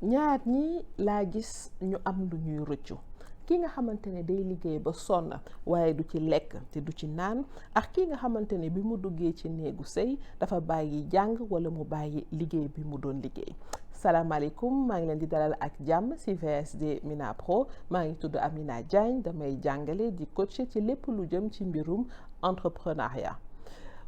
ñaar ñi laa gis ñu am lu ñuy rëccu ki nga xamante ne day liggéey ba sonn waaye du ci lekk te du ci naan ak ki nga xamante ne bi mu duggee ci néegu sëy dafa bàyyi jàng wala mu bàyyi liggéey bi mu doon liggéey. salaamaaleykum, maa ngi leen di dalal ak jàmm ci VSD Mina Pro. maa ngi tudd Amina Diagne, damay jàngale di coacher ci lépp lu jëm ci mbirum entrepreneuriat.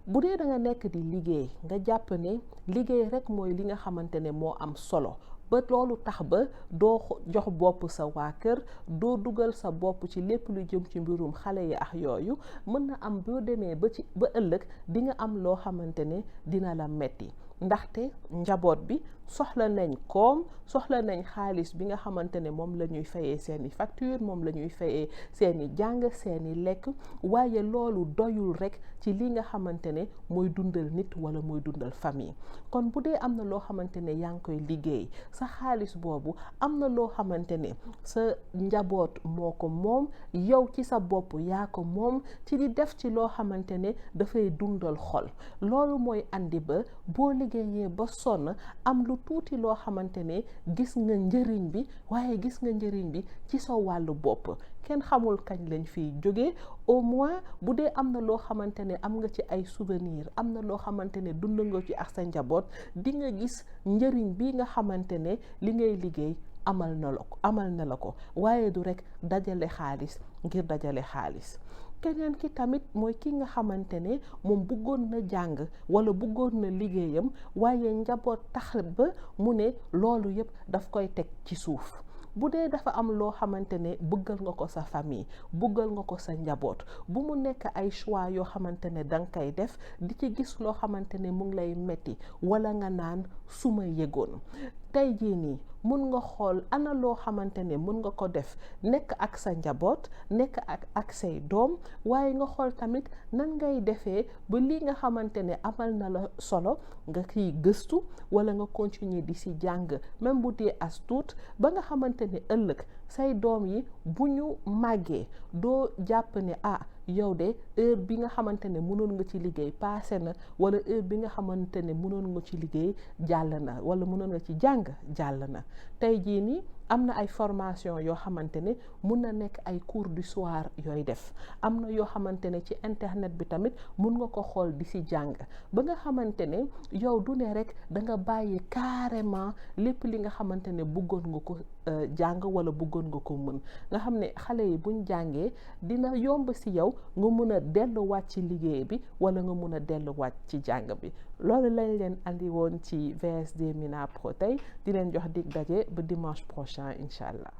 bu dee da nga nekk di liggéey nga jàpp ne liggéey rek mooy li nga xamante ne moo am solo ba loolu tax ba doo jox bopp sa waa kër, doo dugal sa bopp ci lépp lu jëm ci mbirum xale yi ak yooyu, mën na am boo demee ba ëllëg di nga am loo xamante ne dina la metti ndaxte njaboot bi soxla nañ koom, soxla nañ xaalis bi nga xamante ne moom la ñuy fayee seeni facture, moom la ñuy fayee seeni jàng, seeni lekk, waaye loolu doyul rek ci li nga xamante ne mooy dundal nit wala mooy dundal famille. kon bu dee am na loo xamante ne yaa ngi koy liggéey, sa xaalis boobu am na loo xamante ne sa njaboot moo ko moom, yow ci sa bopp yaa ko moom, ci di def ci loo xamante ne dafay dundal xol. loolu mooy andi ba boo liggéeyee ba sonn am lu tuuti loo xamante ne gis nga njëriñ bi, waaye gis nga njëriñ bi ci sa wàllu bopp. kenn xamul kañ lañ fiy jógee, au moins bu dee am na loo xamante ne am nga ci ay souvenir, am na loo xamante ne dund nga ci ak sa njaboot, di nga gis njëriñ bi nga xamante ne li ngay liggéey amal na la ko waaye du rekk dajale xaalis ngir dajale xaalis. keneen ki tamit mooy ki nga xamante ne moom bëggoon na jàng walla bëggoon na liggéeyam, waaye njaboot tax ba mu ne loolu yépp daf koy teg ci suuf. bu dee dafa am loo xamante ne bëggal nga ko sa famille, bëggal nga ko sa njaboot, bu mu nekk ay choix yoo xamante ne danga koy def di ci gis loo xamante ne mu ngi lay metti walla nga naan su ma yëgoon. tey jii nii mun nga xool ana loo xamante ne mun nga ko def nekk ak sa njaboot, nekk ak say doom, waaye nga xool tamit nan ngay defee ba lii nga xamante ne amal na la solo nga kiy gëstu walla nga continuer di si jàng même bu dee as tuut, ba nga xamante ne ëllëg say doom yi bu ñu màggee doo jàpp ne yow de heure bi nga xamante ne mënoon nga ci liggéey passé na, walla heure bi nga xamante ne mënoon nga ci liggéey jàll na, walla mënoon nga ci jàng jàll na. tey jii nii am na ay formation yoo xamante ne mun na nekk ay cours du soir yooy def, am na yoo xamante ne ci internet bi tamit mun nga ko xool di si jàng ba nga xamante ne yow du ne rek da nga bàyyi carrément lépp li nga xamante ne bëggoon nga ko jàng walla bëggoon nga ko mën. nga xam ne xale yi buñ jàngee dina yomb si yow nga mun a delluwaat ci liggéey bi walla nga mun a delluwaat ci jàng bi. loolu lañ leen andi woon ci VSD Mina Pro tey, di leen jox dig daje ba dimanche prochain incha allah.